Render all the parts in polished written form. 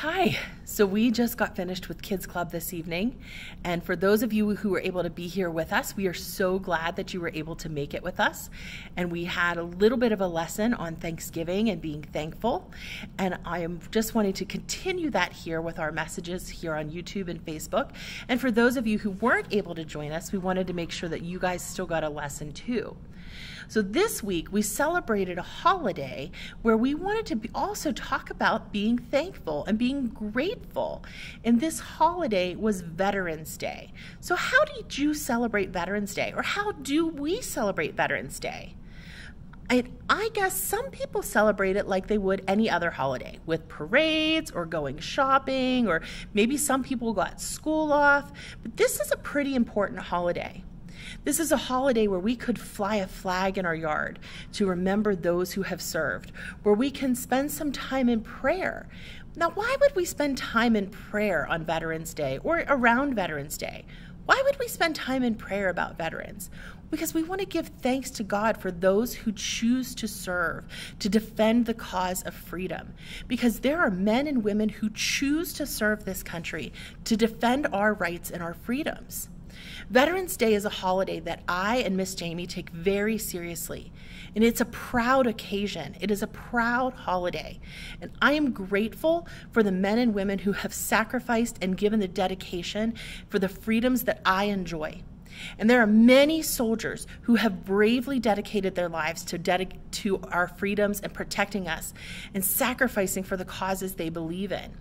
Hi. So we just got finished with Kidz Klub this evening. And for those of you who were able to be here with us, we are so glad that you were able to make it with us. And we had a little bit of a lesson on Thanksgiving and being thankful. And I am just wanting to continue that here with our messages here on YouTube and Facebook. And for those of you who weren't able to join us, we wanted to make sure that you guys still got a lesson too. So this week we celebrated a holiday where we wanted to also talk about being thankful and being grateful. And this holiday was Veterans Day. So how did you celebrate Veterans Day? Or how do we celebrate Veterans Day? I guess some people celebrate it like they would any other holiday, with parades or going shopping, or maybe some people got school off. But this is a pretty important holiday. This is a holiday where we could fly a flag in our yard to remember those who have served, where we can spend some time in prayer. Now, why would we spend time in prayer on Veterans Day or around Veterans Day? Why would we spend time in prayer about veterans? Because we want to give thanks to God for those who choose to serve, to defend the cause of freedom. Because there are men and women who choose to serve this country, to defend our rights and our freedoms. Veterans Day is a holiday that I and Miss Jamie take very seriously, and it's a proud occasion. It is a proud holiday, and I am grateful for the men and women who have sacrificed and given the dedication for the freedoms that I enjoy. And there are many soldiers who have bravely dedicated their lives to our freedoms and protecting us and sacrificing for the causes they believe in.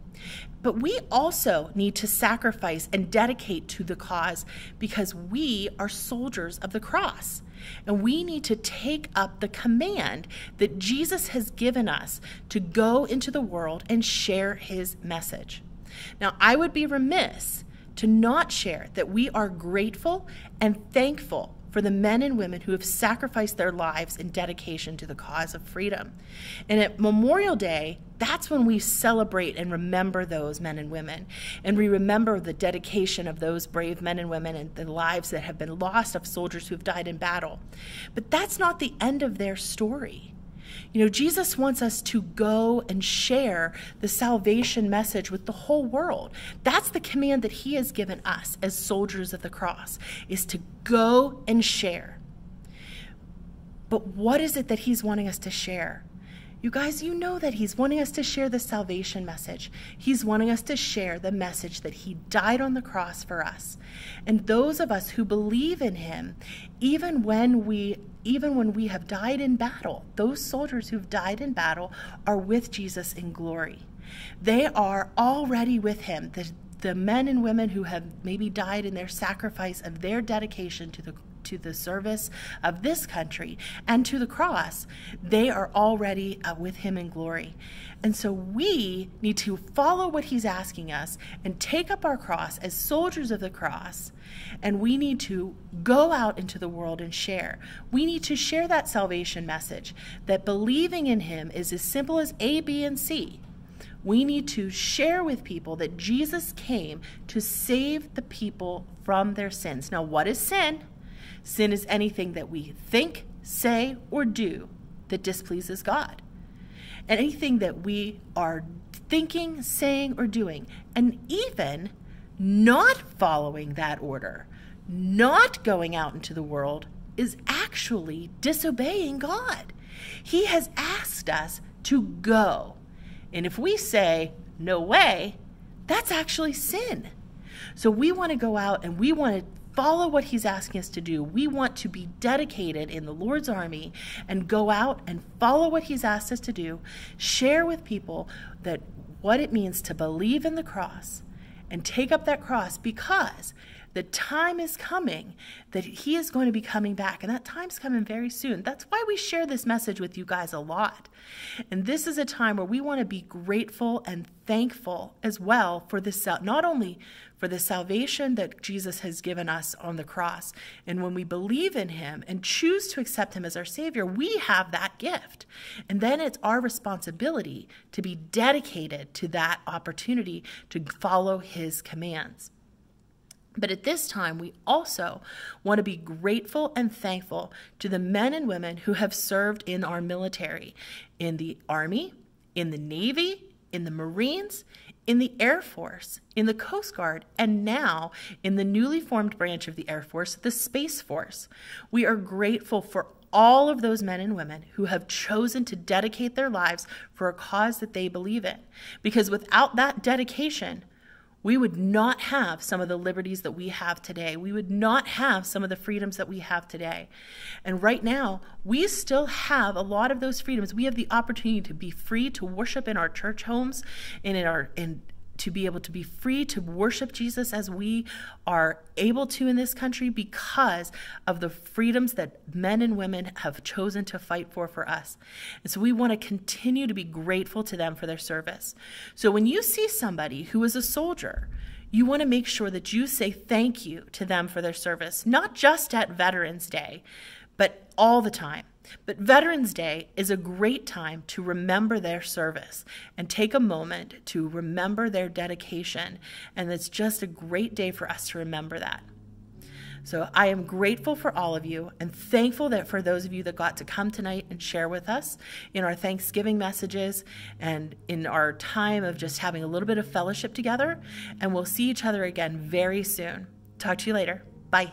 But we also need to sacrifice and dedicate to the cause because we are soldiers of the cross. And we need to take up the command that Jesus has given us to go into the world and share his message. Now, I would be remiss to not share that we are grateful and thankful for the men and women who have sacrificed their lives in dedication to the cause of freedom. And at Memorial Day, that's when we celebrate and remember those men and women. And we remember the dedication of those brave men and women and the lives that have been lost of soldiers who have died in battle. But that's not the end of their story. You know, Jesus wants us to go and share the salvation message with the whole world. That's the command that he has given us as soldiers of the cross, is to go and share. But what is it that he's wanting us to share? You guys, you know that he's wanting us to share the salvation message. He's wanting us to share the message that he died on the cross for us. And those of us who believe in him, even when we have died in battle, those soldiers who've died in battle are with Jesus in glory. They are already with him. The men and women who have maybe died in their sacrifice of their dedication to the service of this country and to the cross, they are already with him in glory. And so we need to follow what he's asking us and take up our cross as soldiers of the cross, and we need to go out into the world and share. We need to share that salvation message, that believing in him is as simple as A, B, and C. We need to share with people that Jesus came to save the people from their sins. Now, what is sin? Sin is anything that we think, say, or do that displeases God. And anything that we are thinking, saying, or doing, and even not following that order, not going out into the world, is actually disobeying God. He has asked us to go. And if we say, no way, that's actually sin. So we want to go out and we want to follow what he's asking us to do. We want to be dedicated in the Lord's army and go out and follow what he's asked us to do, share with people that what it means to believe in the cross and take up that cross, because the time is coming that he is going to be coming back, and that time's coming very soon. That's why we share this message with you guys a lot. And this is a time where we want to be grateful and thankful as well for this, not only for the salvation that Jesus has given us on the cross, and when we believe in him and choose to accept him as our Savior, we have that gift. And then it's our responsibility to be dedicated to that opportunity to follow his commands. But at this time, we also want to be grateful and thankful to the men and women who have served in our military, in the Army, in the Navy, in the Marines, in the Air Force, in the Coast Guard, and now in the newly formed branch of the Air Force, the Space Force. We are grateful for all of those men and women who have chosen to dedicate their lives for a cause that they believe in. Because without that dedication, we would not have some of the liberties that we have today. We would not have some of the freedoms that we have today. And right now, we still have a lot of those freedoms. We have the opportunity to be free to worship in our church homes and to be able to be free to worship Jesus as we are able to in this country because of the freedoms that men and women have chosen to fight for us. And so we want to continue to be grateful to them for their service. So when you see somebody who is a soldier, you want to make sure that you say thank you to them for their service, not just at Veterans Day, but all the time. But Veterans Day is a great time to remember their service and take a moment to remember their dedication. And it's just a great day for us to remember that. So I am grateful for all of you and thankful that for those of you that got to come tonight and share with us in our Thanksgiving messages and in our time of just having a little bit of fellowship together. And we'll see each other again very soon. Talk to you later. Bye.